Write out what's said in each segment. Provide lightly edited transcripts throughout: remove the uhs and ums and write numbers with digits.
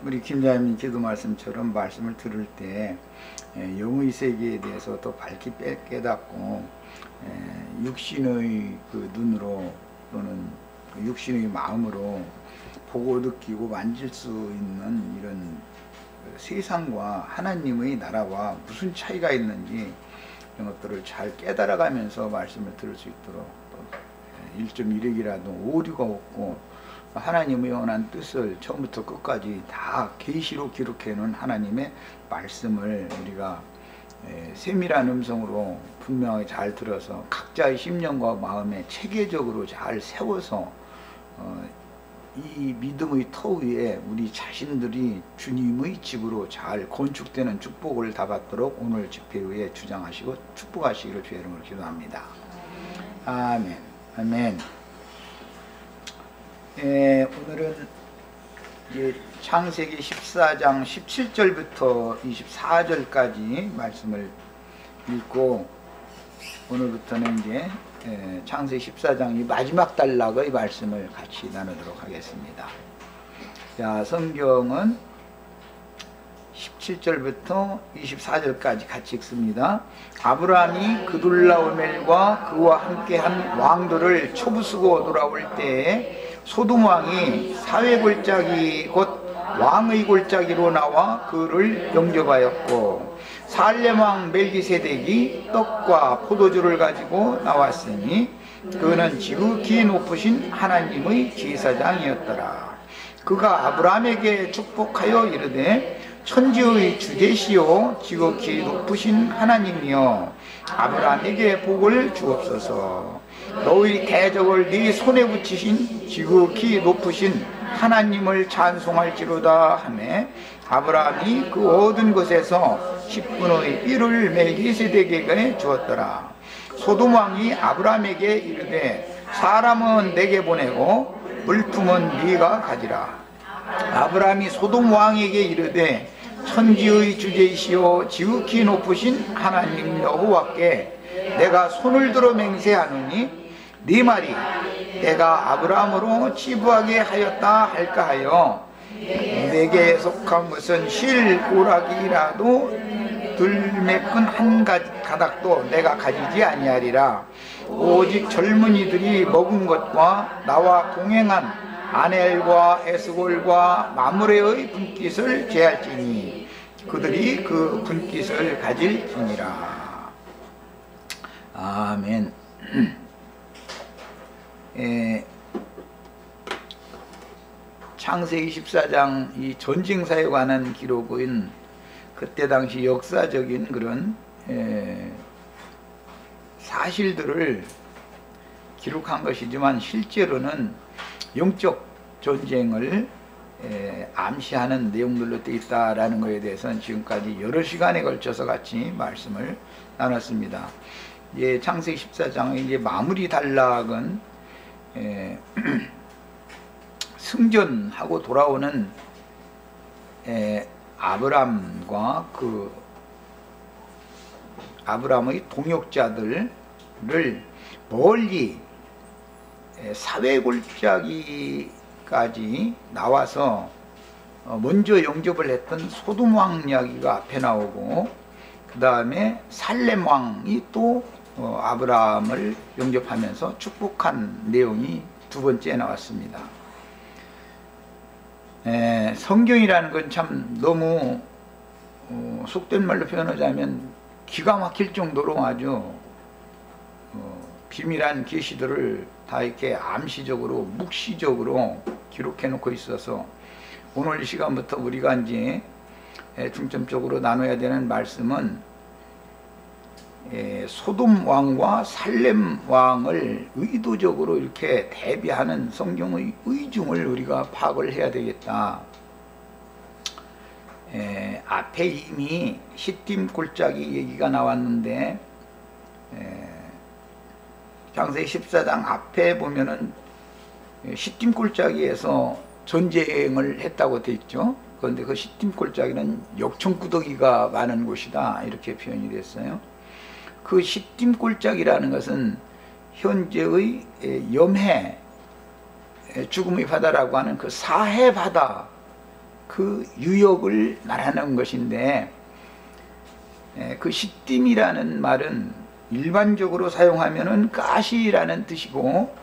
우리 김자님 기도 말씀처럼 말씀을 들을 때 영의 세계에 대해서 더 밝게 깨닫고 육신의 그 눈으로 또는 그 육신의 마음으로 보고 느끼고 만질 수 있는 이런 세상과 하나님의 나라와 무슨 차이가 있는지 이런 것들을 잘 깨달아가면서 말씀을 들을 수 있도록 또 1.1핵이라도 오류가 없고 하나님의 원한 뜻을 처음부터 끝까지 다 계시로 기록해 놓은 하나님의 말씀을 우리가 세밀한 음성으로 분명하게 잘 들어서 각자의 심령과 마음에 체계적으로 잘 세워서 이 믿음의 터 위에 우리 자신들이 주님의 집으로 잘 건축되는 축복을 다 받도록 오늘 집회에 주장하시고 축복하시기를 주의 이름으로 기도합니다. 아멘. 아멘. 오늘은 이제 창세기 14장 17절부터 24절까지 말씀을 읽고 오늘부터는 이제 창세기 14장 이 마지막 단락의 말씀을 같이 나누도록 하겠습니다. 자, 성경은 17절부터 24절까지 같이 읽습니다. 아브라함이 그둘라오멜과 그와 함께한 왕들을 초부수고 돌아올 때에 소돔 왕이 사회 골짜기 곧 왕의 골짜기로 나와 그를 영접하였고 살렘 왕 멜기세덱이 떡과 포도주를 가지고 나왔으니 그는 지극히 높으신 하나님의 제사장이었더라. 그가 아브라함에게 축복하여 이르되 천지의 주제시오 지극히 높으신 하나님이여 아브라함에게 복을 주옵소서. 너희 대적을 네 손에 붙이신 지극히 높으신 하나님을 찬송할지로다 하매 아브라함이 그 얻은 것에서 10분의 1을 멜기세덱에게 주었더라. 소돔 왕이 아브라함에게 이르되 사람은 내게 보내고 물품은 네가 가지라. 아브라함이 소돔 왕에게 이르되 천지의 주제이시오 지극히 높으신 하나님 여호와께 내가 손을 들어 맹세하노니 네 말이 내가 아브라함으로 치부하게 하였다 할까 하여 내게 속한 것은 실 오락이라도 들매끈 한 가닥도 내가 가지지 아니하리라. 오직 젊은이들이 먹은 것과 나와 동행한 아넬과 에스골과 마므레의 분깃을 제할지니 그들이 그 분깃을 가질지니라. 아멘. 창세기 14장 이 전쟁사에 관한 기록은 그때 당시 역사적인 그런 사실들을 기록한 것이지만 실제로는 영적 전쟁을 암시하는 내용들로 되어 있다라는 것에 대해서는 지금까지 여러 시간에 걸쳐서 같이 말씀을 나눴습니다. 이제 창세기 14장의 이제 마무리 단락은 승전하고 돌아오는 아브람과 그 아브람의 동역자들을 멀리 사회 골짜기까지 나와서 먼저 영접을 했던 소돔 왕 이야기가 앞에 나오고 그 다음에 살렘 왕이 또 아브라함을 영접하면서 축복한 내용이 두 번째 나왔습니다. 성경이라는 건 참 너무 속된 말로 표현하자면 기가 막힐 정도로 아주 비밀한 계시들을 다 이렇게 암시적으로 묵시적으로 기록해 놓고 있어서 오늘 이 시간부터 우리가 이제 중점적으로 나눠야 되는 말씀은 소돔 왕과 살렘 왕을 의도적으로 이렇게 대비하는 성경의 의중을 우리가 파악을 해야 되겠다. 앞에 이미 시딤 골짜기 얘기가 나왔는데 창세기 14장 앞에 보면은 시딤 골짜기에서 전쟁을 했다고 되어 있죠. 그런데 그 시딤 골짜기는 역청구더기가 많은 곳이다 이렇게 표현이 됐어요. 그 시딤 골짜기라는 것은 현재의 염해 죽음의 바다라고 하는 그 사해 바다 그 유역을 말하는 것인데, 그 시딤이라는 말은 일반적으로 사용하면은 가시라는 뜻이고,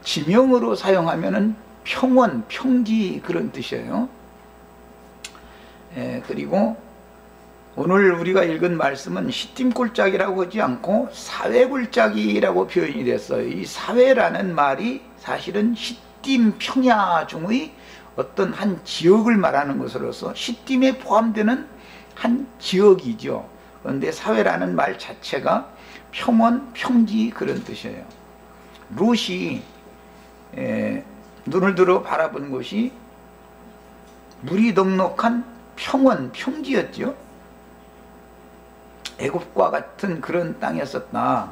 지명으로 사용하면은 평원, 평지 그런 뜻이에요. 그리고 오늘 우리가 읽은 말씀은 시딤골짜기라고 하지 않고 사회골짜기라고 표현이 됐어요. 이 사회라는 말이 사실은 시딤 평야 중의 어떤 한 지역을 말하는 것으로서 시딤에 포함되는 한 지역이죠. 그런데 사회라는 말 자체가 평원, 평지 그런 뜻이에요. 롯이 눈을 들어 바라본 곳이 물이 넉넉한 평원, 평지였죠. 애굽과 같은 그런 땅이었었다.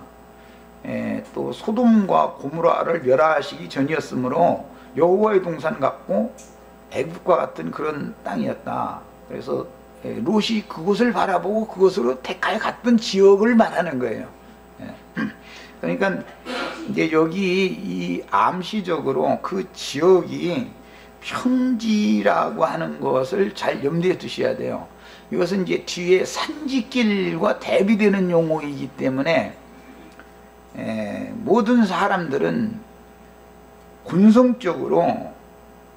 또 소돔과 고모라를 멸하시기 전이었으므로 여호와의 동산 같고 애굽과 같은 그런 땅이었다. 그래서 롯이 그곳을 바라보고 그곳으로 택하여 갔던 지역을 말하는 거예요. 그러니까 이제 여기 이 암시적으로 그 지역이 평지라고 하는 것을 잘 염두에 두셔야 돼요. 이것은 이제 뒤에 산지길과 대비되는 용어이기 때문에 모든 사람들은 본성적으로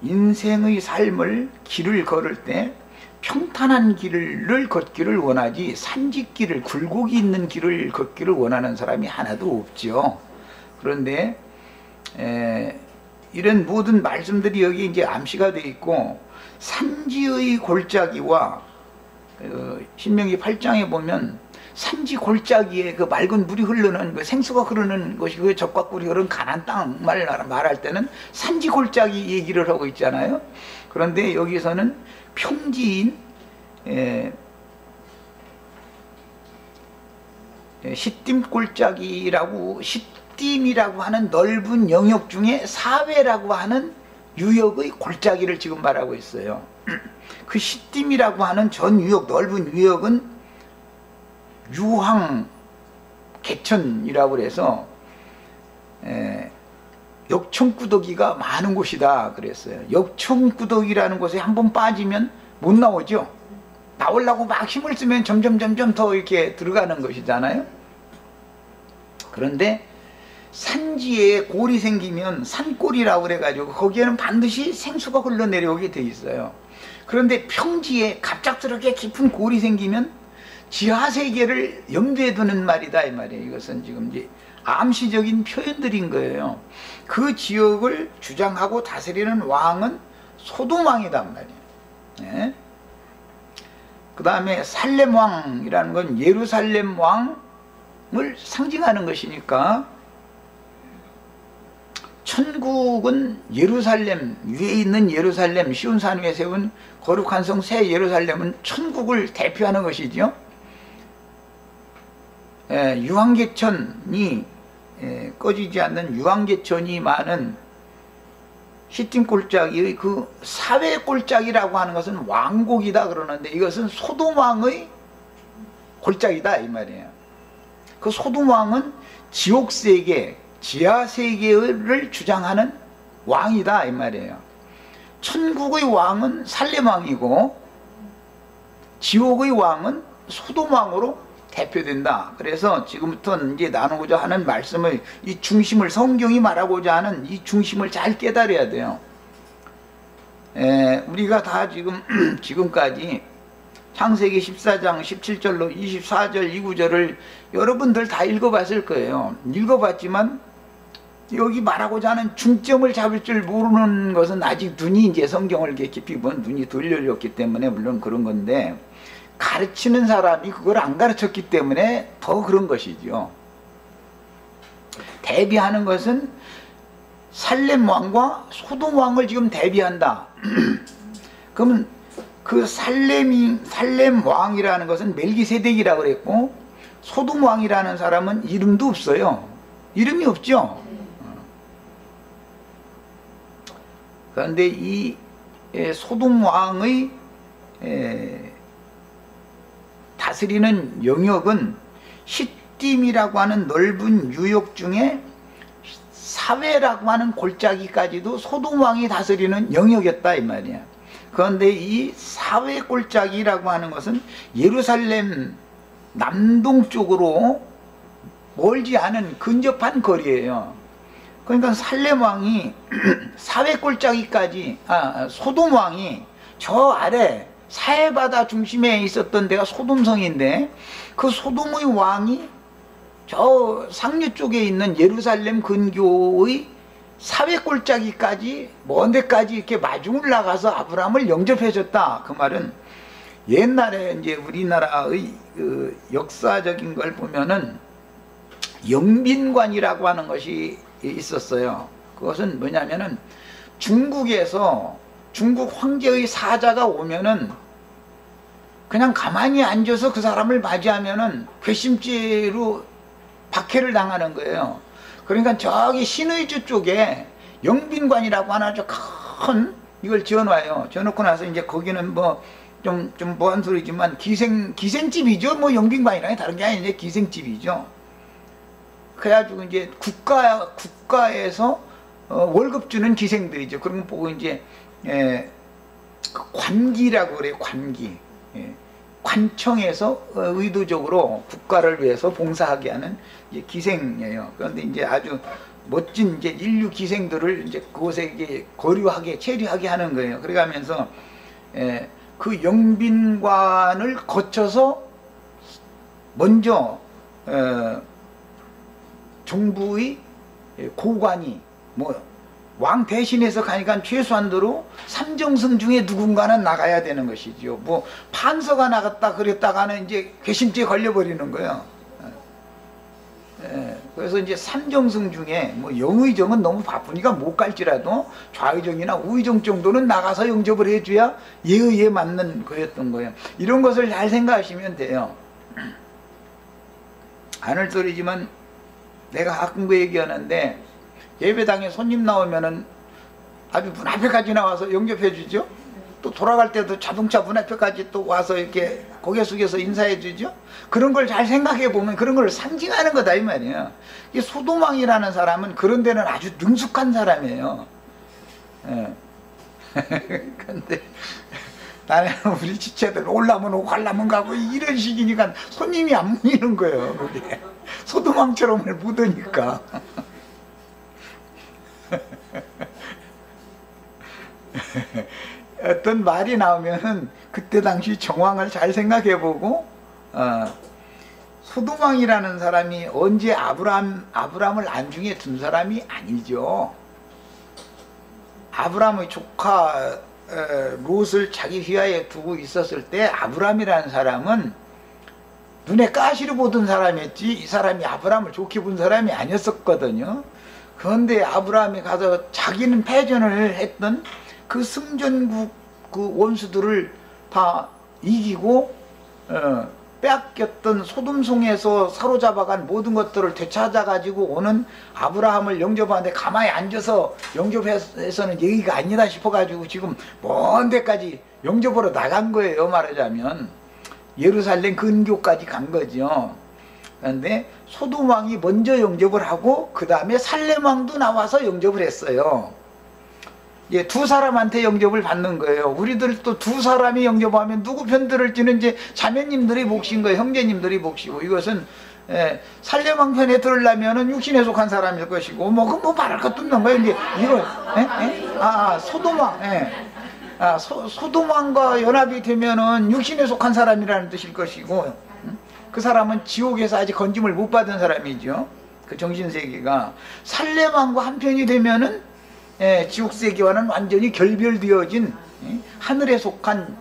인생의 삶을 길을 걸을 때 평탄한 길을 걷기를 원하지 산지길을 굴곡이 있는 길을 걷기를 원하는 사람이 하나도 없죠. 그런데 이런 모든 말씀들이 여기 이제 암시가 되어 있고, 산지의 골짜기와 신명기 8장에 보면 산지 골짜기에 그 맑은 물이 흐르는 그 생수가 흐르는 것이 그 적과 꿀이 흐르는 가나안 땅 말할 때는 산지 골짜기 얘기를 하고 있잖아요. 그런데 여기서는 평지인 시딤 골짜기라고, 시딤이라고 하는 넓은 영역 중에 사회라고 하는 유역의 골짜기를 지금 말하고 있어요. 그 시딤이라고 하는 전 유역, 넓은 유역은 유황 개천이라고 그래서 역청구더기가 많은 곳이다 그랬어요. 역청구더기라는 곳에 한번 빠지면 못 나오죠. 나오려고 막 힘을 쓰면 점점 더 이렇게 들어가는 것이잖아요. 그런데 산지에 골이 생기면 산골이라고 그래가지고 거기에는 반드시 생수가 흘러내려오게 돼 있어요. 그런데 평지에 갑작스럽게 깊은 골이 생기면 지하세계를 염두에 두는 말이다 이 말이에요. 이것은 지금 이제 암시적인 표현들인 거예요. 그 지역을 주장하고 다스리는 왕은 소돔왕이란 말이에요. 그 다음에 살렘왕이라는 건 예루살렘 왕을 상징하는 것이니까, 천국은 예루살렘 위에 있는 예루살렘, 시온산 위에 세운 거룩한 성 새 예루살렘은 천국을 대표하는 것이죠. 유황개천이 꺼지지 않는 유황개천이 많은 시딤 골짜기의 그 사회 골짜기라고 하는 것은 왕곡이다 그러는데, 이것은 소돔 왕의 골짜기다 이 말이에요. 그 소돔 왕은 지옥 세계, 지하 세계를 주장하는 왕이다 이 말이에요. 천국의 왕은 살렘 왕이고 지옥의 왕은 소돔 왕으로 대표된다. 그래서 지금부터 이제 나누고자 하는 말씀을, 이 중심을, 성경이 말하고자 하는 이 중심을 잘 깨달아야 돼요. 우리가 다 지금까지 창세기 14장 17절로 24절 이 구절을 여러분들 다 읽어봤을 거예요. 읽어봤지만 여기 말하고자 하는 중점을 잡을 줄 모르는 것은 아직 눈이 이제 성경을 이렇게 깊이 본 눈이 덜 열렸기 때문에 물론 그런 건데, 가르치는 사람이 그걸 안 가르쳤기 때문에 더 그런 것이죠. 대비하는 것은 살렘 왕과 소돔 왕을 지금 대비한다. 그러면 그 살렘 왕이라는 것은 멜기세덱이라고 그랬고, 소돔 왕이라는 사람은 이름도 없어요. 이름이 없죠. 그런데 이 소돔 왕의 다스리는 영역은 시딤이라고 하는 넓은 유역 중에 사회라고 하는 골짜기까지도 소돔 왕이 다스리는 영역이었다 이 말이야. 그런데 이 사회골짜기라고 하는 것은 예루살렘 남동쪽으로 멀지 않은 근접한 거리예요. 그러니까 살렘 왕이 사회골짜기까지, 소돔 왕이 저 아래 사해바다 중심에 있었던 데가 소돔성인데, 그 소돔의 왕이 저 상류 쪽에 있는 예루살렘 근교의 사회골짜기까지, 먼 데까지 이렇게 마중을 나가서 아브라함을 영접해 줬다. 그 말은 옛날에 이제 우리나라의 그 역사적인 걸 보면은 영빈관이라고 하는 것이 있었어요. 그것은 뭐냐면은 중국에서 중국 황제의 사자가 오면은 그냥 가만히 앉아서 그 사람을 맞이하면은 괘씸죄로 박해를 당하는 거예요. 그러니까 저기 신의주 쪽에 영빈관이라고 하나 아주 큰 이걸 지어놔요. 지어놓고 나서 이제 거기는 뭐 좀 뭐한 소리지만 기생집이죠. 뭐 영빈관이랑 다른 게 아니라 기생집이죠. 그래가지고 이제 국가에서 월급 주는 기생들이죠. 그런 거 보고 이제 관기라고 그래요. 관기. 관청에서 의도적으로 국가를 위해서 봉사하게 하는 이제 기생이에요. 그런데 이제 아주 멋진 이제 인류 기생들을 이제 그곳에 이제 거류하게 체류하게 하는 거예요. 그래가면서 그 영빈관을 거쳐서 먼저 정부의 고관이 뭐 왕 대신해서 가니까 최소한도로 삼정승 중에 누군가는 나가야 되는 것이죠. 뭐 판서가 나갔다 그랬다가는 이제 괘씸죄 걸려버리는 거예요. 그래서 이제 삼정승 중에 뭐 영의정은 너무 바쁘니까 못 갈지라도 좌의정이나 우의정 정도는 나가서 영접을 해줘야 예의에 맞는 거였던 거예요. 이런 것을 잘 생각하시면 돼요. 하늘 소리지만 내가 가끔 그 얘기하는데, 예배당에 손님 나오면은 아주 문 앞에까지 나와서 영접해 주죠. 또 돌아갈 때도 자동차 문 앞에까지 또 와서 이렇게 고개 숙여서 인사해 주죠. 그런 걸 잘 생각해 보면 그런 걸 상징하는 거다 이 말이에요. 이 소돔왕이라는 사람은 그런 데는 아주 능숙한 사람이에요. 근데 나는 우리 지체들 올라면 오고 가려면 가고 이런 식이니까 손님이 안 모이는 거예요. 그게 소돔왕처럼 묻으니까. 어떤 말이 나오면은 그때 당시 정황을 잘 생각해보고 소돔왕이라는 사람이 언제 아브라함을 안중에 둔 사람이 아니죠. 아브라함의 조카 롯을 자기 휘하에 두고 있었을 때 아브라함이라는 사람은 눈에 가시로 보던 사람이었지, 이 사람이 아브라함을 좋게 본 사람이 아니었었거든요. 그런데 아브라함이 가서 자기는 패전을 했던 그 승전국 그 원수들을 다 이기고 빼앗겼던 소돔성에서 사로잡아간 모든 것들을 되찾아가지고 오는 아브라함을 영접하는데 가만히 앉아서 영접해서는 얘기가 아니다 싶어가지고 지금 먼 데까지 영접으로 나간 거예요. 말하자면 예루살렘 근교까지 간 거죠. 그런데 소돔왕이 먼저 영접을 하고 그 다음에 살렘왕도 나와서 영접을 했어요. 예, 두 사람한테 영접을 받는 거예요. 우리들도 두 사람이 영접하면 누구 편 들을지는 이제 자매님들이 몫인 거예요. 형제님들이 몫이고, 이것은 살렘왕 편에 들으려면은 육신에 속한 사람일 것이고, 뭐 말할 것도 없는 거예요. 이제 이거 소돔왕, 소돔왕과 연합이 되면은 육신에 속한 사람이라는 뜻일 것이고, 그 사람은 지옥에서 아직 건짐을 못 받은 사람이죠. 그 정신세계가. 살렘왕과 한편이 되면은 지옥세계와는 완전히 결별되어진 하늘에 속한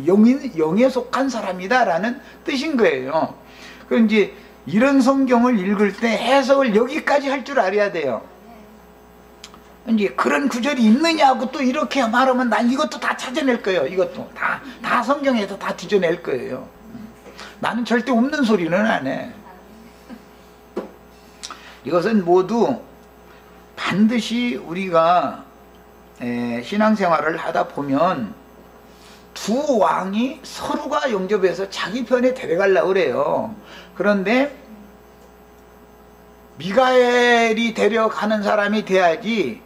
영에 속한 사람이다라는 뜻인 거예요. 그럼 이제 이런 성경을 읽을 때 해석을 여기까지 할 줄 알아야 돼요. 이제 그런 구절이 있느냐고 또 이렇게 말하면 난 이것도 다 찾아낼 거예요. 이것도 다 성경에서 다 뒤져낼 거예요. 나는 절대 없는 소리는 안 해. 이것은 모두 반드시 우리가 신앙생활을 하다 보면 두 왕이 서로가 영접해서 자기 편에 데려가려고 그래요. 그런데 미가엘이 데려가는 사람이 돼야지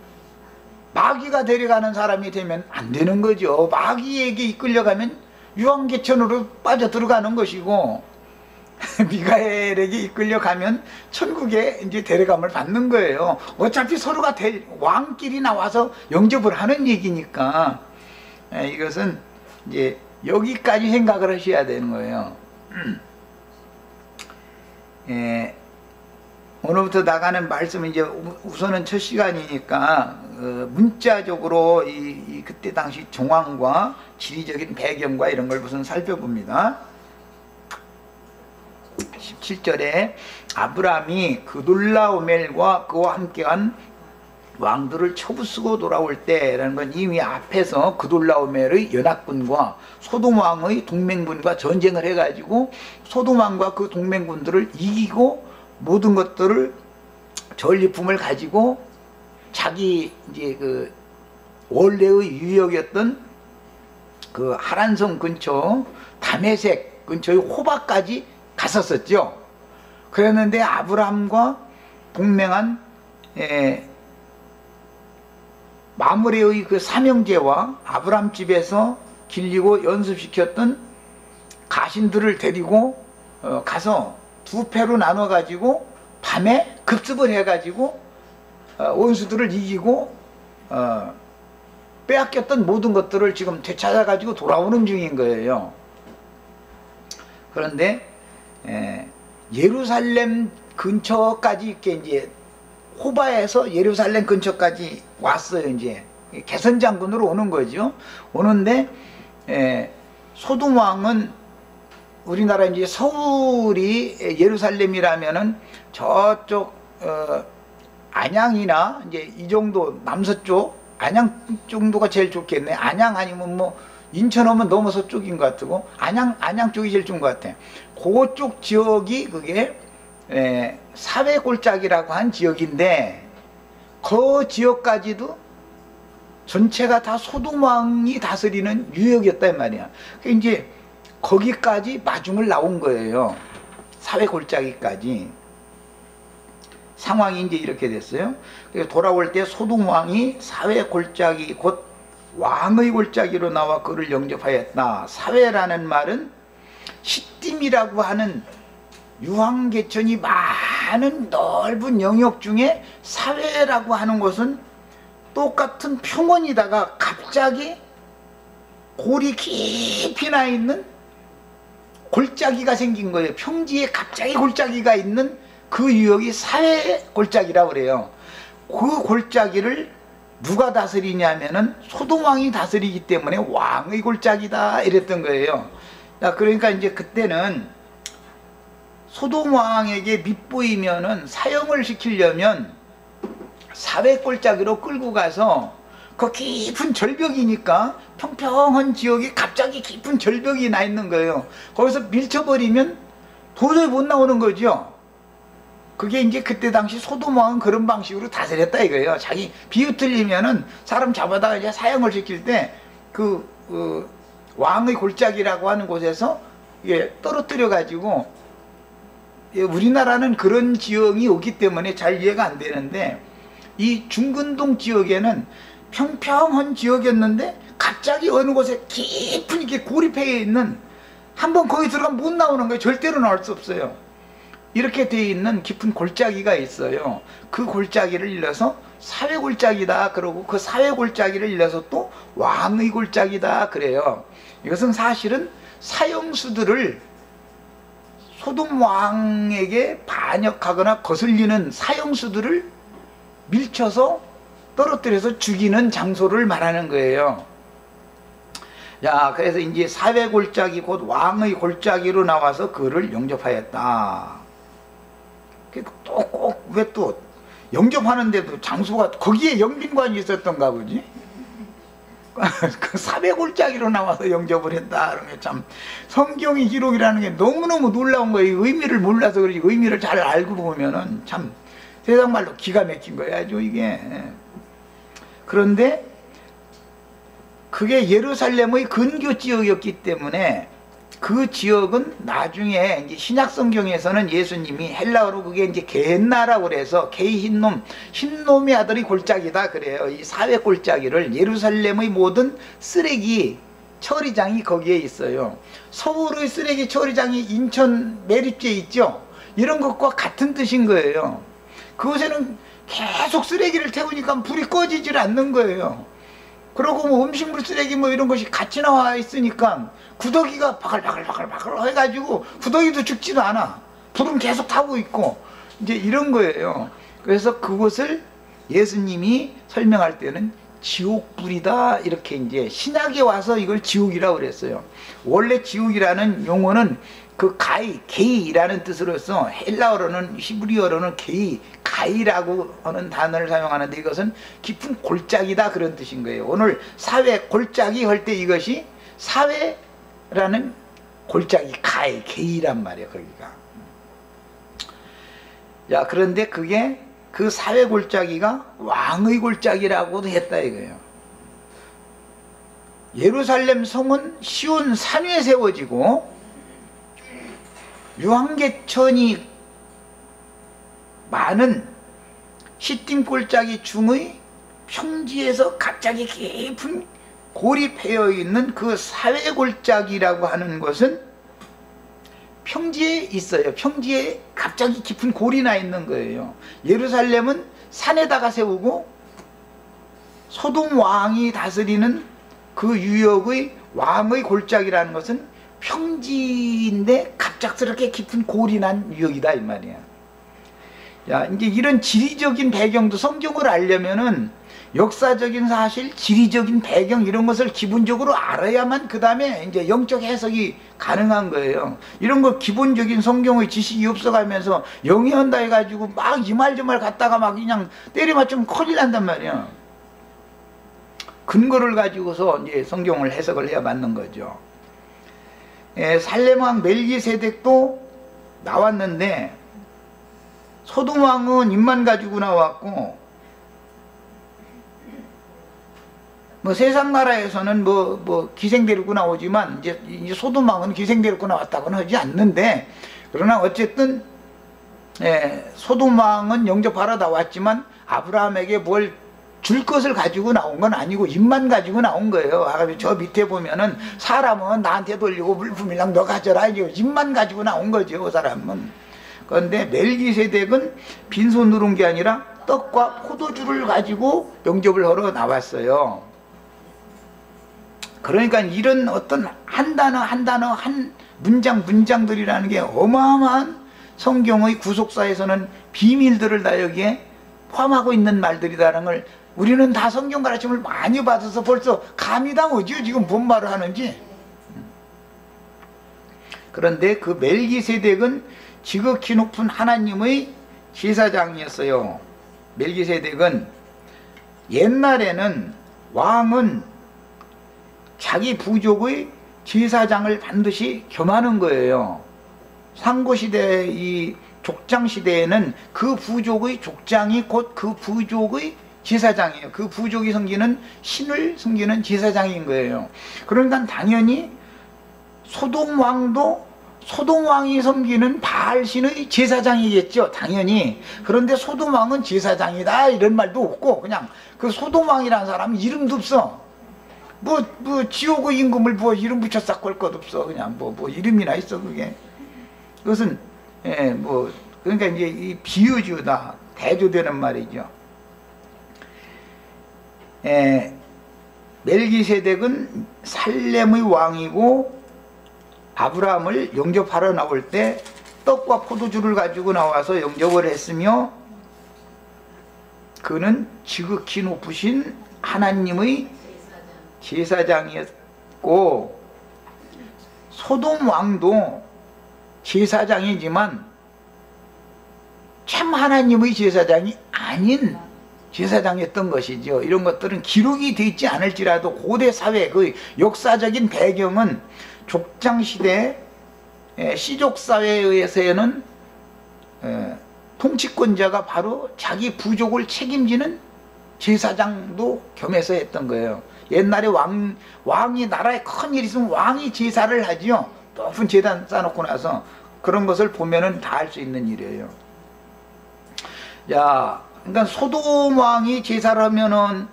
마귀가 데려가는 사람이 되면 안 되는 거죠. 마귀에게 이끌려가면 유황계천으로 빠져 들어가는 것이고, 미가엘에게 이끌려가면 천국에 이제 데려감을 받는 거예요. 어차피 서로가 왕끼리 나와서 영접을 하는 얘기니까, 이것은 이제 여기까지 생각을 하셔야 되는 거예요. 오늘부터 나가는 말씀은 이제 우선은 첫 시간이니까 문자적으로 그때 당시 정황과 지리적인 배경과 이런 걸 우선 살펴봅니다. 17절에 아브라함이 그돌라오멜과 그와 함께한 왕들을 쳐부수고 돌아올 때라는 건 이미 앞에서 그돌라오멜의 연합군과 소돔왕의 동맹군과 전쟁을 해가지고 소돔왕과 그 동맹군들을 이기고 모든 것들을 전리품을 가지고 자기 이제 그 원래의 유역이었던 그 하란성 근처 다메섹 근처의 호바까지 갔었었죠. 그랬는데 아브라함과 동맹한 마므레의 그 삼형제와 아브라함 집에서 길리고 연습시켰던 가신들을 데리고 가서 두 패로 나눠 가지고 밤에 급습을 해 가지고 원수들을 이기고 빼앗겼던 모든 것들을 지금 되찾아 가지고 돌아오는 중인 거예요. 그런데 예루살렘 근처까지 이렇게 이제 호바에서 예루살렘 근처까지 왔어요. 이제 개선장군으로 오는 거죠. 오는데 소돔 왕은 우리나라 이제 서울이 예루살렘이라면은 저쪽 안양이나 이제 이 정도 남서쪽 안양 정도가 제일 좋겠네. 안양 아니면 뭐 인천 오면 너무 서쪽인 것 같고 안양 쪽이 제일 좋은 것 같아. 그쪽 지역이 그게 사회골짜기라고 한 지역인데 그 지역까지도 전체가 다 소돔 왕이 다스리는 유역이었단 말이야. 그러니까 이제 거기까지 마중을 나온 거예요. 사회골짜기까지. 상황이 이제 이렇게 됐어요. 그래서 돌아올 때 소돔 왕이 사회골짜기 곧 왕의 골짜기로 나와 그를 영접하였다. 사회라는 말은 시딤이라고 하는 유황계천이 많은 넓은 영역 중에 사회라고 하는 것은 똑같은 평원이다가 갑자기 골이 깊이 나 있는 골짜기가 생긴 거예요. 평지에 갑자기 골짜기가 있는 그 유역이 사회 골짜기라고 그래요. 그 골짜기를 누가 다스리냐면은 소돔왕이 다스리기 때문에 왕의 골짜기다 이랬던 거예요. 그러니까 이제 그때는 소돔왕에게 밉보이면은 사형을 시키려면 사회 골짜기로 끌고 가서 그 깊은 절벽이니까 평평한 지역에 갑자기 깊은 절벽이 나 있는 거예요. 거기서 밀쳐버리면 도저히 못 나오는 거죠. 그게 이제 그때 당시 소돔왕은 그런 방식으로 다스렸다 이거예요. 자기 비웃틀리면은 사람 잡아다가 이제 사형을 시킬 때 그 왕의 골짜기라고 하는 곳에서 떨어뜨려 가지고 우리나라는 그런 지형이 없기 때문에 잘 이해가 안 되는데 이 중근동 지역에는 평평한 지역이었는데 갑자기 어느 곳에 깊은 이렇게 고립해 있는 한번 거기 들어가면 못 나오는 거예요. 절대로 나올 수 없어요. 이렇게 되어 있는 깊은 골짜기가 있어요. 그 골짜기를 일러서 사회 골짜기다 그러고 그 사회 골짜기를 일러서 또 왕의 골짜기다 그래요. 이것은 사실은 사형수들을 소돔 왕에게 반역하거나 거슬리는 사형수들을 밀쳐서 떨어뜨려서 죽이는 장소를 말하는 거예요. 자, 그래서 이제 사회 골짜기 곧 왕의 골짜기로 나와서 그를 영접하였다. 또 꼭 왜 또 영접하는데도 장소가 거기에 영빈관이 있었던가 보지? 그 사회 골짜기로 나와서 영접을 했다. 그러면 참 성경의 기록이라는 게 너무너무 놀라운 거예요. 의미를 몰라서 그러지 의미를 잘 알고 보면은 참 세상 말로 기가 막힌 거야 아주 이게. 그런데 그게 예루살렘의 근교 지역이었기 때문에 그 지역은 나중에 이제 신약 성경에서는 예수님이 헬라어로 그게 이제 게헨나라고 그래서 게이 흰놈, 흰놈의 아들이 골짜기다 그래요. 이 사회 골짜기를 예루살렘의 모든 쓰레기 처리장이 거기에 있어요. 서울의 쓰레기 처리장이 인천 매립지에 있죠. 이런 것과 같은 뜻인 거예요. 그곳에는 계속 쓰레기를 태우니까 불이 꺼지질 않는 거예요. 그리고 뭐 음식물 쓰레기 뭐 이런 것이 같이 나와 있으니까 구더기가 바글바글 해가지고 구더기도 죽지도 않아. 불은 계속 타고 있고 이제 이런 거예요. 그래서 그것을 예수님이 설명할 때는 지옥불이다 이렇게 이제 신약에 와서 이걸 지옥이라고 그랬어요. 원래 지옥이라는 용어는 그 게이라는 뜻으로서 헬라어로는 히브리어로는 가이라고 하는 단어를 사용하는데 이것은 깊은 골짜기다 그런 뜻인 거예요. 오늘 사회 골짜기 할 때 이것이 사회라는 골짜기 게이란 말이에요. 거기가. 자, 그런데 그게 그 사회 골짜기가 왕의 골짜기라고도 했다 이거예요. 예루살렘 성은 시온 산 위에 세워지고 유황계천이 많은 시딤 골짜기 중의 평지에서 갑자기 깊은 골이 패여 있는 그 사회 골짜기라고 하는 것은 평지에 있어요. 평지에 갑자기 깊은 골이 나 있는 거예요. 예루살렘은 산에다가 세우고 소돔 왕이 다스리는 그 유역의 왕의 골짜기라는 것은 평지인데 갑작스럽게 깊은 골이 난 유역이다 이 말이야. 야, 이제 이런 지리적인 배경도 성경을 알려면은 역사적인 사실, 지리적인 배경 이런 것을 기본적으로 알아야만 그 다음에 이제 영적 해석이 가능한 거예요. 이런 거 기본적인 성경의 지식이 없어가면서 영위한다 해가지고 막 이 말 저 말 갖다가 막 그냥 때려맞추면 큰일 난단 말이야. 근거를 가지고서 이제 성경을 해석을 해야 맞는 거죠. 살렘 왕 멜기세덱도 나왔는데 소돔 왕은 입만 가지고 나왔고 뭐 세상 나라에서는 뭐 기생 데리고 나오지만 이제 소돔 왕은 기생 데리고 나왔다고는 하지 않는데 그러나 어쨌든 소돔 왕은 영접하러 나왔지만 아브라함에게 뭘 줄 것을 가지고 나온 건 아니고 입만 가지고 나온 거예요. 저 밑에 보면은 사람은 나한테 돌리고 물품이랑 너 가져라 입만 가지고 나온 거죠. 그 사람은. 그런데 멜기세덱은 빈손으로 온 게 아니라 떡과 포도주를 가지고 영접을 하러 나왔어요. 그러니까 이런 어떤 한 단어 한 문장들이라는 게 어마어마한 성경의 구속사에서는 비밀들을 다 여기에 포함하고 있는 말들이라는 걸 우리는 다 성경 가르침을 많이 받아서 벌써 감이 다 오죠. 지금 뭔 말을 하는지. 그런데 그 멜기세덱은 지극히 높은 하나님의 제사장이었어요. 멜기세덱은 옛날에는 왕은 자기 부족의 제사장을 반드시 겸하는 거예요. 상고시대 이 족장시대에는 그 부족의 족장이 곧 그 부족의 제사장이에요. 그 부족이 섬기는 신을 섬기는 제사장인 거예요. 그러니까 당연히 소돔 왕도 소돔 왕이 섬기는 바알신의 제사장이겠죠. 당연히. 그런데 소돔 왕은 제사장이다 이런 말도 없고 그냥 그 소돔 왕이라는 사람은 이름도 없어. 뭐 지옥의 임금을 뭐 이름 붙여 싹 걸 것 없어. 그냥 뭐 이름이나 있어 그게. 그것은 그러니까 이제 이 비유주다 대조되는 말이죠. 멜기세덱은 살렘의 왕이고 아브라함을 영접하러 나올 때 떡과 포도주를 가지고 나와서 영접을 했으며 그는 지극히 높으신 하나님의 제사장이었고 소돔 왕도 제사장이지만 참 하나님의 제사장이 아닌 제사장이었던 것이죠. 이런 것들은 기록이 되어 있지 않을지라도 고대 사회 그 역사적인 배경은 족장시대 시족사회에 의해서는 통치권자가 바로 자기 부족을 책임지는 제사장도 겸해서 했던 거예요. 옛날에 왕이 나라에 큰 일 있으면 왕이 제사를 하지요. 높은 제단 쌓아놓고 나서 그런 것을 보면은 다 할 수 있는 일이에요. 야, 그러니까 소돔 왕이 제사를 하면은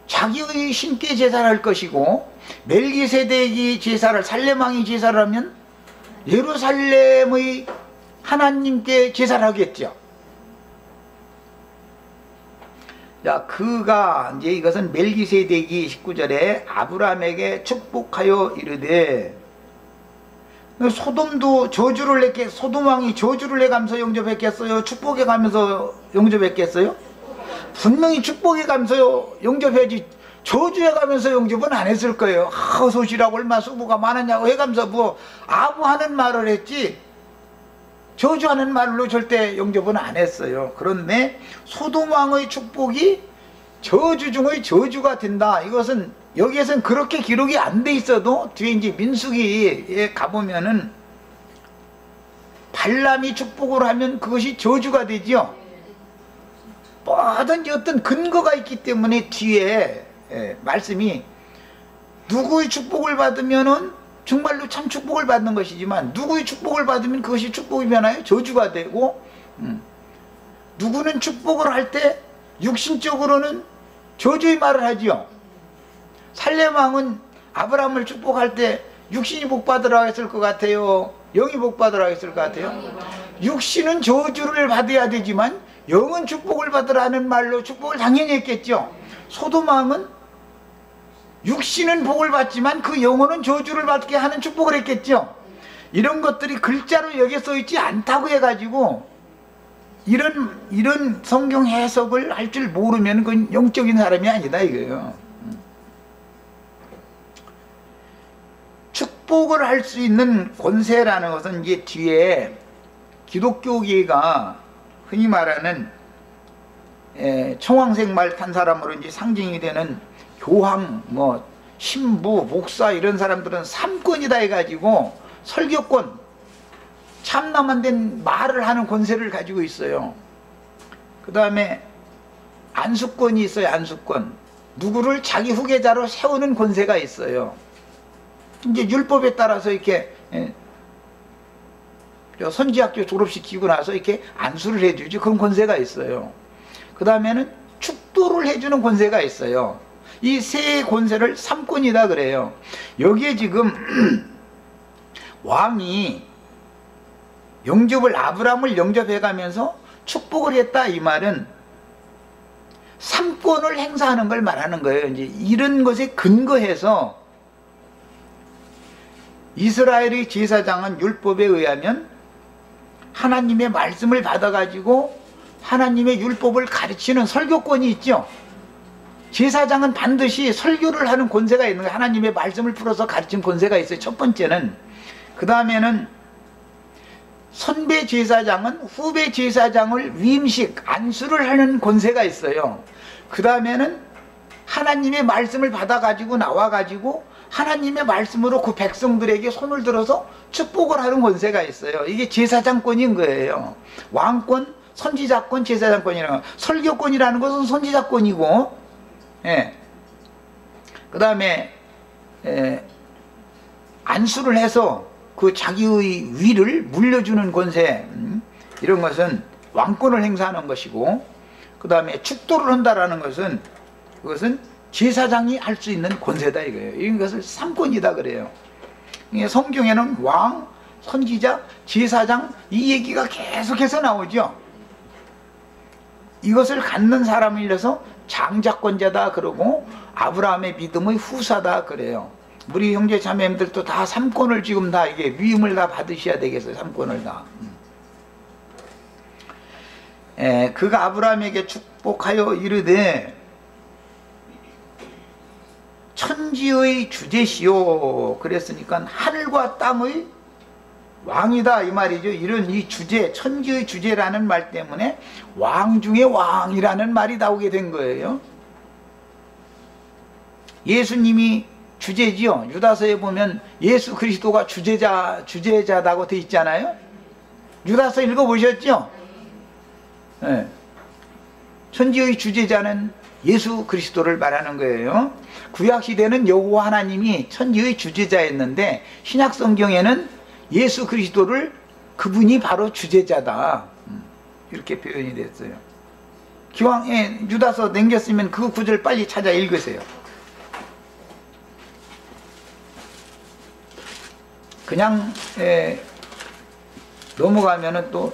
자기의 신께 제사를 할 것이고, 멜기세덱이 제사를, 살렘 왕이 제사를 하면 예루살렘의 하나님께 제사를 하겠죠. 자, 그가 이제 이것은 멜기세덱이 19절에 아브라함에게 축복하여 이르되, 소돔도 저주를 내게, 소돔 왕이 저주를 내가면서 영접했겠어요? 축복해 가면서 영접했겠어요? 분명히 축복해 가면서 영접해야지 저주해 가면서 영접은 안 했을 거예요. 소시라고 얼마 수고가 많았냐고 해가면서 뭐 아부하는 말을 했지 저주하는 말로 절대 영접은 안 했어요. 그런데 소돔 왕의 축복이 저주 중의 저주가 된다. 이것은 여기에서는 그렇게 기록이 안 돼 있어도 뒤에 이제 민수기에 가보면은 발람이 축복을 하면 그것이 저주가 되죠. 뭐든지 어떤 근거가 있기 때문에 뒤에 말씀이 누구의 축복을 받으면은 정말로 참 축복을 받는 것이지만 누구의 축복을 받으면 그것이 축복이 변하여 저주가 되고, 누구는 축복을 할 때 육신적으로는 저주의 말을 하지요. 살렘 왕은 아브라함을 축복할 때 육신이 복받으라고 했을 것 같아요? 영이 복받으라고 했을 것 같아요? 육신은 저주를 받아야 되지만 영은 축복을 받으라는 말로 축복을 당연히 했겠죠. 소돔 왕은 육신은 복을 받지만 그 영혼은 저주를 받게 하는 축복을 했겠죠. 이런 것들이 글자로 여기에 써있지 않다고 해가지고 이런 성경 해석을 할 줄 모르면 그건 영적인 사람이 아니다 이거예요. 축복을 할 수 있는 권세라는 것은 이제 뒤에 기독교계가 흔히 말하는 청황색 말 탄 사람으로 이제 상징이 되는 교황, 뭐 신부, 목사 이런 사람들은 삼권이다 해가지고 설교권, 참나만 된 말을 하는 권세를 가지고 있어요. 그 다음에 안수권이 있어요. 안수권. 누구를 자기 후계자로 세우는 권세가 있어요. 이제 율법에 따라서 이렇게 선지학교 졸업시키고 나서 이렇게 안수를 해주지. 그런 권세가 있어요. 그 다음에는 축도를 해주는 권세가 있어요. 이 세 권세를 삼권이다 그래요. 여기에 지금 왕이 아브라함을 영접해 가면서 축복을 했다 이 말은 삼권을 행사하는 걸 말하는 거예요. 이제 이런 것에 근거해서 이스라엘의 제사장은 율법에 의하면 하나님의 말씀을 받아가지고 하나님의 율법을 가르치는 설교권이 있죠. 제사장은 반드시 설교를 하는 권세가 있는 거예요. 하나님의 말씀을 풀어서 가르치는 권세가 있어요. 첫 번째는. 그 다음에는 선배 제사장은 후배 제사장을 위임식, 안수를 하는 권세가 있어요. 그 다음에는 하나님의 말씀을 받아가지고 나와가지고 하나님의 말씀으로 그 백성들에게 손을 들어서 축복을 하는 권세가 있어요. 이게 제사장권인 거예요. 왕권, 선지자권, 제사장권이라는 거. 설교권이라는 것은 선지자권이고, 그 다음에 안수를 해서 그 자기의 위를 물려주는 권세, 이런 것은 왕권을 행사하는 것이고, 그 다음에 축도를 한다라는 것은 그것은 제사장이 할 수 있는 권세다 이거예요. 이것을 삼권이다 그래요. 성경에는 왕, 선지자, 제사장 이 얘기가 계속해서 나오죠. 이것을 갖는 사람이라서 장자권자다 그러고 아브라함의 믿음의 후사다 그래요. 우리 형제 자매님들도 다 삼권을 지금 다 이게 위임을 다 받으셔야 되겠어요. 삼권을 다. 그가 아브라함에게 축복하여 이르되 천지의 주제시오. 그랬으니까 하늘과 땅의 왕이다 이 말이죠. 이런 이 주제, 천지의 주제라는 말 때문에 왕 중에 왕이라는 말이 나오게 된 거예요. 예수님이 주제지요. 유다서에 보면 예수 그리스도가 주제자라고 돼 있잖아요. 유다서 읽어보셨죠? 네. 천지의 주제자는 예수 그리스도를 말하는 거예요. 구약시대는 여호와 하나님이 천지의 주제자였는데 신약성경에는 예수 그리스도를 그분이 바로 주제자다. 이렇게 표현이 됐어요. 기왕 유다서 남겼으면 그 구절 빨리 찾아 읽으세요. 그냥 넘어가면은 또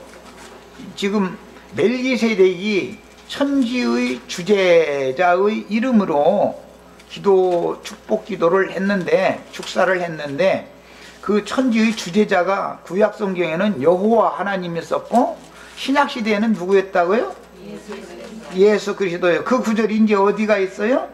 지금 멜기세덱이 천지의 주제자의 이름으로 축복 기도를 했는데, 축사를 했는데, 그 천지의 주제자가 구약 성경에는 여호와 하나님이었고 신약 시대에는 누구였다고요? 예수 그리스도예요. 그 구절이 이제 어디가 있어요?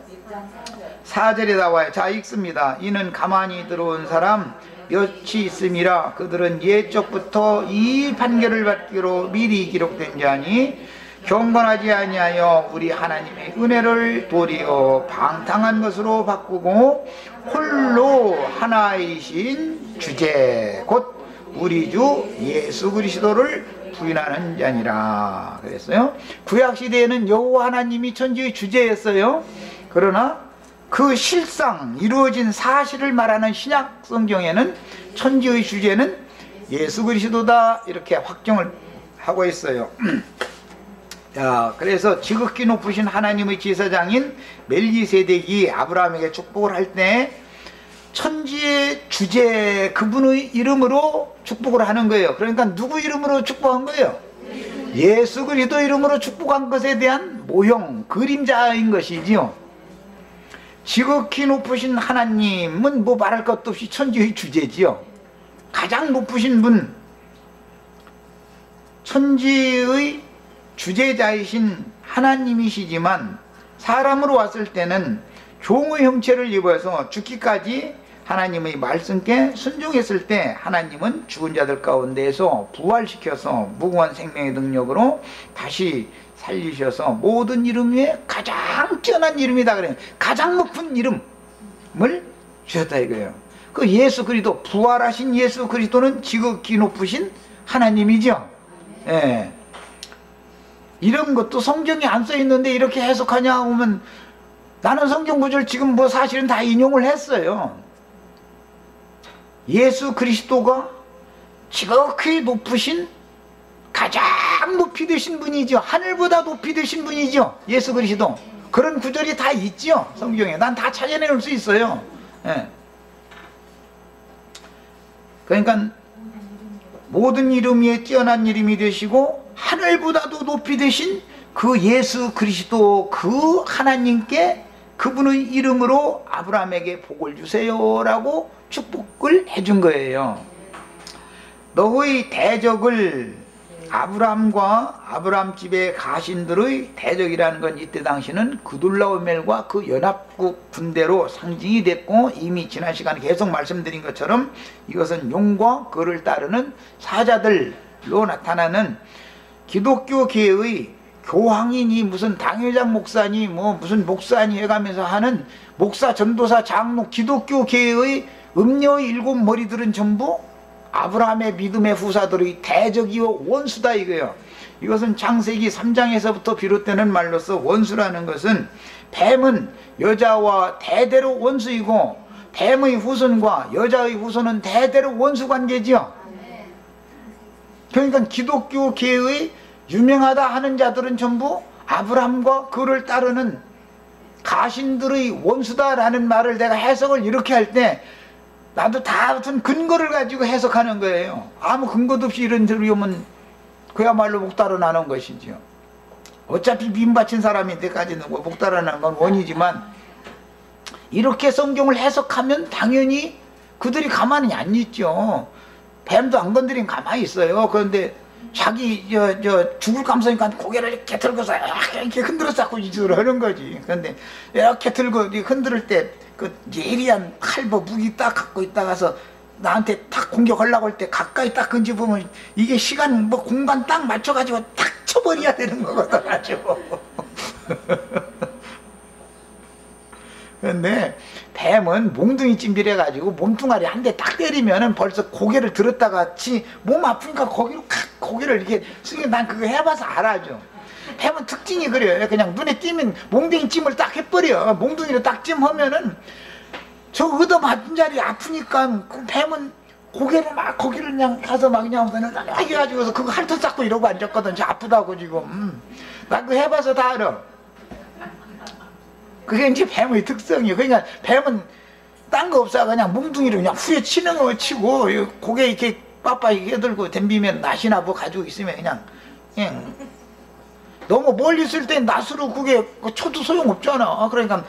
4절에 나와요. 자, 읽습니다. 이는 가만히 들어온 사람 여치 있음이라 그들은 옛적부터 이 판결을 받기로 미리 기록된 자니 경건하지 아니하여 우리 하나님의 은혜를 도리어 방탕한 것으로 바꾸고 홀로 하나이신 주제 곧 우리 주 예수 그리스도를 부인하는 자니라 그랬어요. 구약시대에는 여호와 하나님이 천지의 주제였어요. 그러나 그 실상 이루어진 사실을 말하는 신약 성경에는 천지의 주제는 예수 그리스도다 이렇게 확정을 하고 있어요. 자, 그래서 지극히 높으신 하나님의 제사장인 멜기세덱이 아브라함에게 축복을 할 때 천지의 주제 그분의 이름으로 축복을 하는 거예요. 그러니까 누구 이름으로 축복한 거예요? 예수 그리스도 이름으로 축복한 것에 대한 모형, 그림자인 것이지요. 지극히 높으신 하나님은 뭐 말할 것도 없이 천지의 주제지요. 가장 높으신 분, 천지의 주제자이신 하나님이시지만 사람으로 왔을 때는 종의 형체를 입어서 죽기까지 하나님의 말씀께 순종했을 때 하나님은 죽은 자들 가운데에서 부활시켜서 무궁한 생명의 능력으로 다시 살리셔서 모든 이름 위에 가장 뛰어난 이름이다 그래요. 가장 높은 이름을 주셨다 이거예요. 그 예수 그리스도, 부활하신 예수 그리스도는 지극히 높으신 하나님이죠. 예. 이런 것도 성경에 안 써 있는데 이렇게 해석하냐 하면 나는 성경 구절 지금 뭐 사실은 다 인용을 했어요. 예수 그리스도가 지극히 높으신 가장 높이 되신 분이죠. 하늘보다 높이 되신 분이죠. 예수 그리스도. 그런 구절이 다 있죠. 성경에. 난 다 찾아낼 수 있어요. 예. 그러니까 모든 이름 위에 뛰어난 이름이 되시고 하늘보다도 높이 되신 그 예수 그리스도 그 하나님께 그분의 이름으로 아브라함에게 복을 주세요라고 축복을 해준 거예요. 너의 대적을 아브라함과 아브라함 집의 가신들의 대적이라는 건 이때 당시는 그둘라오멜과 그 연합국 군대로 상징이 됐고 이미 지난 시간에 계속 말씀드린 것처럼 이것은 용과 그를 따르는 사자들로 나타나는 기독교계의 교황이니 무슨 당회장 목사니 뭐 무슨 목사니 해가면서 하는 목사 전도사 장로 기독교계의 음녀의 일곱 머리들은 전부 아브라함의 믿음의 후사들의 대적이요 원수다 이거예요. 이것은 창세기 3장에서부터 비롯되는 말로서 원수라는 것은 뱀은 여자와 대대로 원수이고 뱀의 후손과 여자의 후손은 대대로 원수 관계지요. 그러니까 기독교계의 유명하다 하는 자들은 전부 아브라함과 그를 따르는 가신들의 원수다라는 말을 내가 해석을 이렇게 할 때 나도 다 무슨 근거를 가지고 해석하는 거예요. 아무 근거도 없이 이런 들이 오면 그야말로 목 달아나는 것이죠. 어차피 빈 바친 사람이 때까지는 목 달아나는 건 원이지만 이렇게 성경을 해석하면 당연히 그들이 가만히 안 있죠. 뱀도 안 건드리면 가만히 있어요. 그런데 자기 죽을 감사니까 고개를 이렇게 들고서 이렇게 흔들어서 자꾸 이주를 하는 거지. 그런데 이렇게 들고 흔들 때 그 예리한 칼보 무기 딱 갖고 있다가서 나한테 딱 공격하려고 할 때 가까이 딱 건져보면 이게 시간 뭐 공간 딱 맞춰가지고 딱 쳐버려야 되는 거거든 아주. 그런데 뱀은 몽둥이 찜질해가지고 몸뚱아리 한 대 딱 때리면은 벌써 고개를 들었다가 몸 아프니까 거기로 고개를 이렇게 쓰게 난 그거 해봐서 알아죠. 뱀은 특징이 그래요. 그냥 눈에 띄면 몽둥이 찜을 딱 해버려. 몽둥이를 딱 찜하면은 저 얻어맞은 자리 아프니까 그 뱀은 고개를 막 거기를 그냥 가서 막 그냥 해가지고서 그거 핥어 쌓고 이러고 앉았거든. 저 아프다고 지금. 나 그거 해봐서 다 알아. 그게 이제 뱀의 특성이에요. 그러니까 뱀은 딴 거 없어 그냥 뭉둥이를 그냥 후에 치는 거 치고 고개 이렇게 빳빳이 해들고 댐비면 낫이나 뭐 가지고 있으면 그냥 너무 멀리 있을 땐 낫으로 그게 쳐도 소용없잖아. 그러니까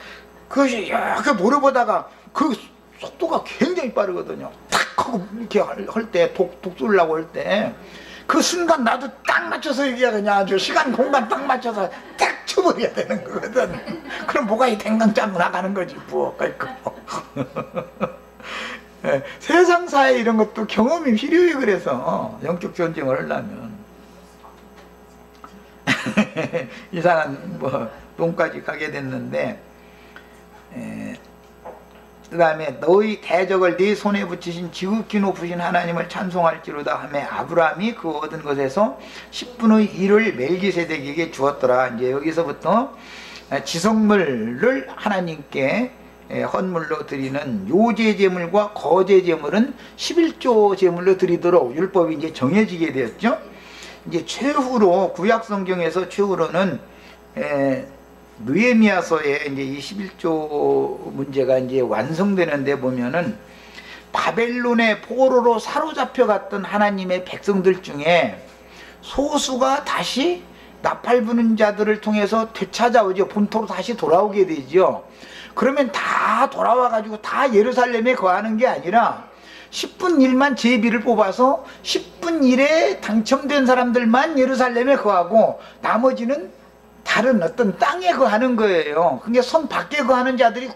그것이 이렇게 물어보다가 그 속도가 굉장히 빠르거든요. 탁 하고 이렇게 할 때 독 쏠려고 할 때 그 순간 나도 딱 맞춰서 이게 그냥 아주 시간 공간 딱 맞춰서 딱 쳐버려야 되는 거거든. 그럼 뭐가 이 댕강 짜고 나가는 거지 뭐. 세상사에 이런 것도 경험이 필요해. 그래서 영적 전쟁을 하려면 이상한 뭐 똥까지 가게 됐는데, 그 다음에 너희 대적을 네 손에 붙이신 지극히 높으신 하나님을 찬송할지로다 하며 아브라함이 그 얻은 것에서 10분의 1을 멜기세덱에게 주었더라. 이제 여기서부터 지성물을 하나님께 헌물로 드리는 요제 제물과 거제 제물은 11조 제물로 드리도록 율법이 이제 정해지게 되었죠. 이제 최후로 구약 성경에서 최후로는 느헤미야서에 이제 이 11조 문제가 이제 완성되는데 보면은 바벨론의 포로로 사로잡혀 갔던 하나님의 백성들 중에 소수가 다시 나팔 부는 자들을 통해서 되찾아오죠. 본토로 다시 돌아오게 되죠. 그러면 다 돌아와 가지고 다 예루살렘에 거하는 게 아니라 10분 1만 제비를 뽑아서 10분 1에 당첨된 사람들만 예루살렘에 거하고 나머지는 다른 어떤 땅에 거하는 거예요. 그게 성 밖에 거하는 자들이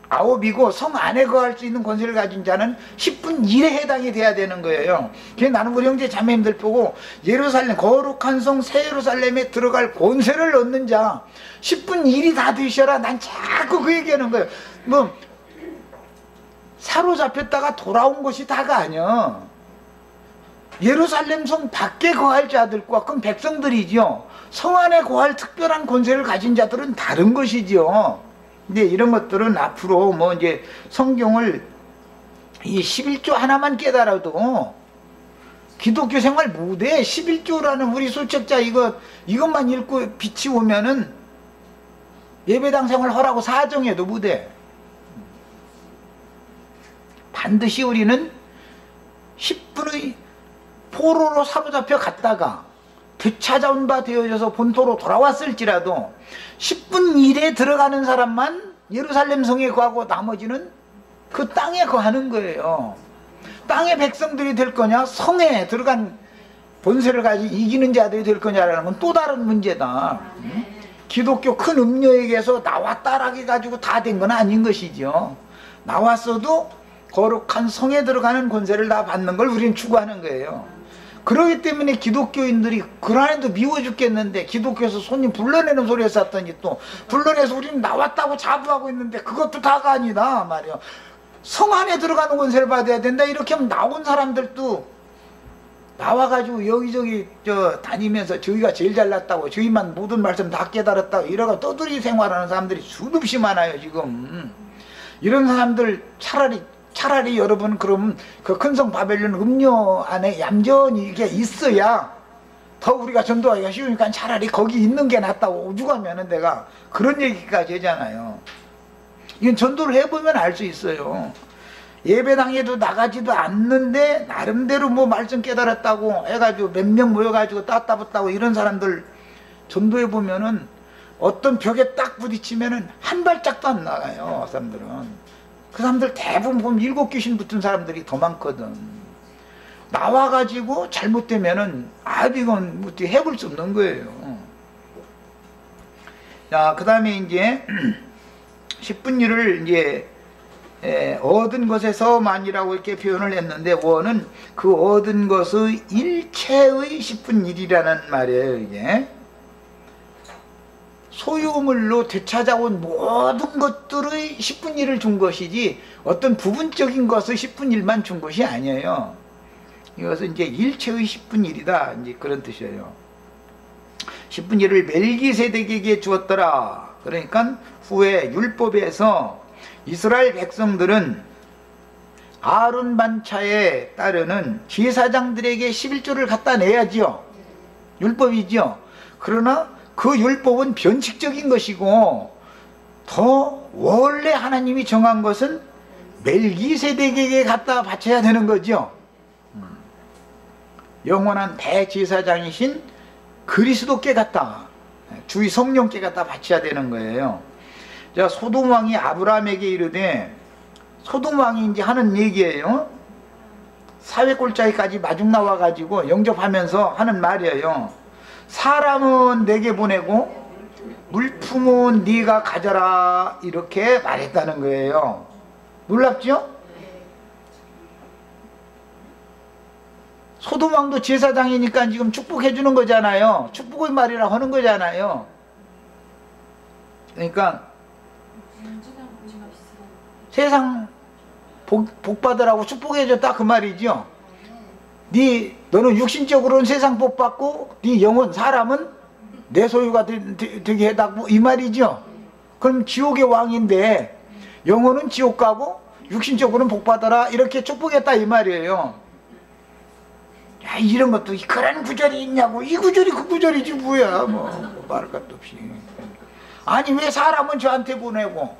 9이고 성 안에 거할 수 있는 권세를 가진 자는 10분 1에 해당이 돼야 되는 거예요. 그래서 나는 우리 형제 자매님들 보고 예루살렘 거룩한 성 새 예루살렘에 들어갈 권세를 얻는 자 10분 1이 다 되셔라. 난 자꾸 그 얘기하는 거예요. 뭐 사로잡혔다가 돌아온 것이 다가 아니야. 예루살렘 성 밖에 거할 자들과 그건 백성들이죠. 성 안에 거할 특별한 권세를 가진 자들은 다른 것이죠. 근데 이런 것들은 앞으로 뭐 이제 성경을 이 11조 하나만 깨달아도 기독교 생활 못해. 11조라는 우리 소책자 이것만 읽고 빛이 오면은 예배당 생활 하라고 사정해도 못해. 반드시 우리는 10분의 포로로 사로잡혀 갔다가 되찾아온 바 되어져서 본토로 돌아왔을지라도 10분 1에 들어가는 사람만 예루살렘 성에 거하고 나머지는 그 땅에 거하는 거예요. 땅의 백성들이 될 거냐, 성에 들어간 본세를 가지고 이기는 자들이 될 거냐라는 건 또 다른 문제다. 기독교 큰 음료에게서 나왔다라고 가지고 다 된 건 아닌 것이죠. 나왔어도 거룩한 성에 들어가는 권세를 다 받는 걸 우리는 추구하는 거예요. 그러기 때문에 기독교인들이 그란에도 미워 죽겠는데 기독교에서 손님 불러내는 소리 했었더니 또 불러내서 우리는 나왔다고 자부하고 있는데 그것도 다가 아니다 말이야. 성 안에 들어가는 권세를 받아야 된다. 이렇게 하면 나온 사람들도 나와가지고 여기저기 다니면서 저희가 제일 잘났다고 저희만 모든 말씀 다 깨달았다고 이러고 떠들이 생활하는 사람들이 수없이 많아요 지금. 이런 사람들 차라리 여러분 그럼 그 큰성 바벨론 음료 안에 얌전히 이게 있어야 더 우리가 전도하기가 쉬우니까 차라리 거기 있는 게 낫다고 오죽하면은 내가 그런 얘기까지 하잖아요. 이건 전도를 해보면 알 수 있어요. 예배당에도 나가지도 않는데 나름대로 뭐 말씀 깨달았다고 해가지고 몇 명 모여가지고 따따붙다고 이런 사람들 전도해보면은 어떤 벽에 딱 부딪히면은 한 발짝도 안 나가요. 사람들은. 그 사람들 대부분 보면 7귀신 붙은 사람들이 더 많거든. 나와가지고 잘못되면은 이건 뭐 해볼 수 없는 거예요. 자, 그 다음에 이제 10분 일을 이제 얻은 것에서만이라고 이렇게 표현을 했는데 원은 그 얻은 것의 일체의 10분 일이라는 말이에요. 이게 소유물로 되찾아온 모든 것들의 10분 1을 준 것이지 어떤 부분적인 것의 10분 1만 준 것이 아니에요. 이것은 이제 일체의 10분 1이다. 이제 그런 뜻이에요. 10분 1을 멜기세덱에게 주었더라. 그러니까 후에 율법에서 이스라엘 백성들은 아론 반차에 따르는 제사장들에게 11조를 갖다 내야지요. 율법이지요. 그러나 그 율법은 변칙적인 것이고 더 원래 하나님이 정한 것은 멜기세덱에게 갖다 바쳐야 되는 거죠. 영원한 대제사장이신 그리스도께 갖다, 주의 성령께 갖다 바쳐야 되는 거예요. 자, 소돔 왕이 아브라함에게 이르되, 소돔 왕이 이제 하는 얘기예요. 사회골짜기까지 마중 나와가지고 영접하면서 하는 말이에요. 사람은 내게 보내고 물품은 네가 가져라, 이렇게 말했다는 거예요. 놀랍죠? 소돔 왕도 제사장이니까 지금 축복해 주는 거잖아요. 축복의 말이라 하는 거잖아요. 그러니까 세상 복 받으라고 축복해 줬다 그 말이죠. 너는 육신적으로는 세상 복 받고 네 영혼 사람은 내 소유가 되게 해달라고 이 말이죠. 그럼 지옥의 왕인데 영혼은 지옥 가고 육신적으로는 복 받아라 이렇게 축복했다 이 말이에요. 야, 이런 것도 그런 구절이 있냐고. 이 구절이 그 구절이지 뭐야. 뭐 말할 것도 없이. 아니 왜 사람은 저한테 보내고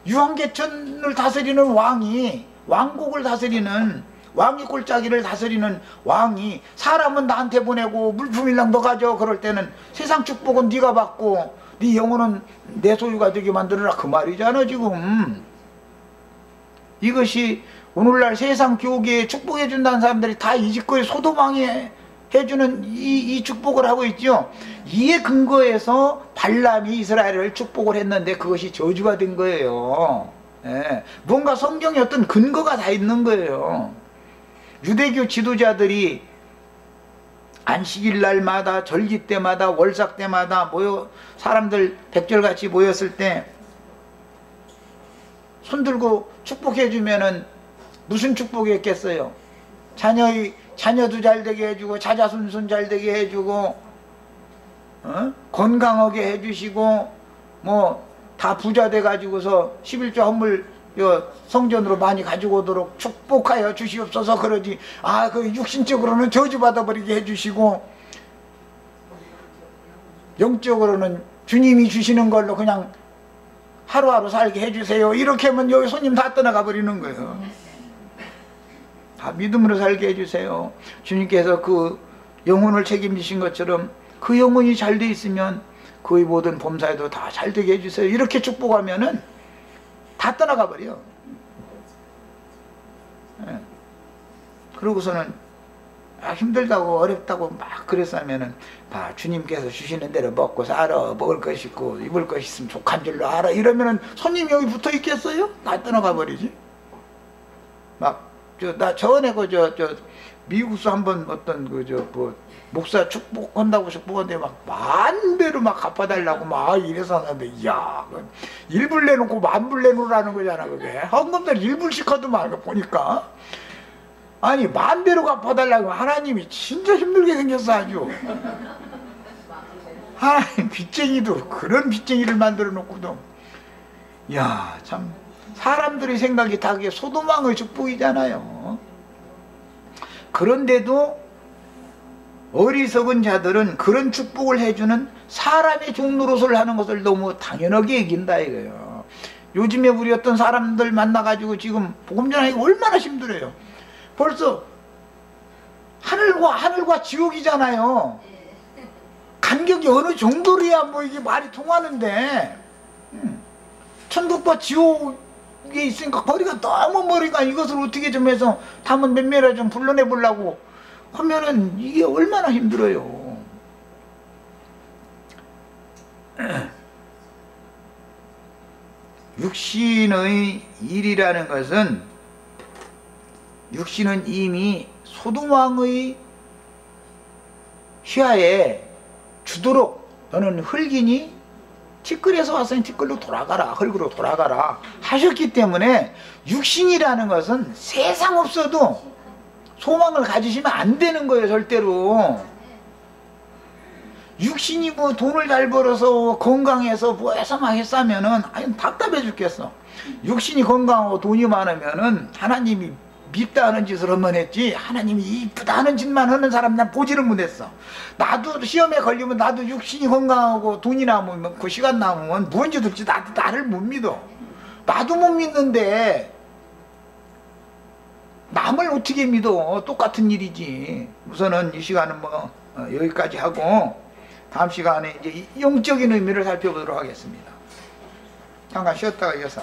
유황계천을 다스리는 왕이, 왕국을 다스리는, 왕위 꼴짜기를 다스리는 왕이 사람은 나한테 보내고 물품일랑 너 가져. 그럴 때는 세상 축복은 네가 받고 네 영혼은 내 소유가 되게 만들어라 그 말이잖아 지금. 이것이 오늘날 세상 교계에 축복해 준다는 사람들이 다 이 짓거리 소돔왕이 해주는 이 축복을 하고 있죠. 이에 근거해서 발람이 이스라엘을 축복을 했는데 그것이 저주가 된 거예요. 예. 뭔가 성경에 어떤 근거가 다 있는 거예요. 유대교 지도자들이 안식일 날마다, 절기 때마다, 월삭 때마다 사람들 백절같이 모였을 때 손들고 축복해 주면은 무슨 축복이 있겠어요? 자녀도 잘 되게 해주고 자자손손 잘 되게 해주고 건강하게 해주시고 뭐 다 부자 돼가지고서 11조 헌물 성전으로 많이 가지고 오도록 축복하여 주시옵소서 그러지. 그 육신적으로는 저주받아 버리게 해주시고 영적으로는 주님이 주시는 걸로 그냥 하루하루 살게 해주세요. 이렇게 하면 여기 손님 다 떠나가 버리는 거예요. 다 믿음으로 살게 해주세요. 주님께서 그 영혼을 책임지신 것처럼 그 영혼이 잘 돼 있으면 그의 모든 범사에도 다 잘 되게 해주세요. 이렇게 축복하면은 다 떠나가 버려. 예. 그러고서는 힘들다고 어렵다고 막 그랬으면은 주님께서 주시는 대로 먹고 살아. 먹을 것 있고 입을 것 있으면 족한 줄로 알아. 이러면은 손님이 여기 붙어 있겠어요? 다 떠나가 버리지. 나 전에 미국서 한번 어떤 목사 축복한다고 축복한데 만 배로 갚아달라고 이래서 하는데, 이야, 일불 내놓고 만불 내놓으라는 거잖아, 그게. 헌금들 일불씩 하더만, 보니까. 아니, 만 배로 갚아달라고 하나님이 진짜 힘들게 생겼어, 아주. 하나님 빚쟁이도 그런 빚쟁이를 만들어 놓고도, 이야, 참. 사람들의 생각이 다 그게 소돔왕의 축복이잖아요. 그런데도 어리석은 자들은 그런 축복을 해주는 사람의 종노릇을 하는 것을 너무 당연하게 여긴다 이거예요. 요즘에 우리 어떤 사람들 만나가지고 지금 복음 전하기가 얼마나 힘들어요. 벌써 하늘과 지옥이잖아요. 간격이 어느 정도로야 뭐 이게 말이 통하는데, 천국과 지옥 이게 있으니까 거리가 너무 멀으니까 이것을 어떻게 좀 해서 한번 몇 명이라 좀 불러내 보려고 하면은 이게 얼마나 힘들어요. 육신의 일이라는 것은, 육신은 이미 소돔왕의 휘하에 주도록 너는 흙이니 티끌에서 왔으니 티끌로 돌아가라, 흙으로 돌아가라 하셨기 때문에 육신이라는 것은 세상 없어도 소망을 가지시면 안 되는 거예요. 절대로. 육신이 뭐 돈을 잘 벌어서 건강해서 뭐 해서 막 했으면은 답답해 죽겠어. 육신이 건강하고 돈이 많으면은 하나님이 밉다 하는 짓을 하면 했지 하나님이 이쁘다 하는 짓만 하는 사람 난 보지를 못했어. 나도 시험에 걸리면 나도 육신이 건강하고 돈이 남으면 그 시간 남으면 뭔지 듣지 나를 못 믿어. 나도 못 믿는데 남을 어떻게 믿어. 똑같은 일이지. 우선은 이 시간은 뭐 여기까지 하고 다음 시간에 이제 영적인 의미를 살펴보도록 하겠습니다. 잠깐 쉬었다가 이어서.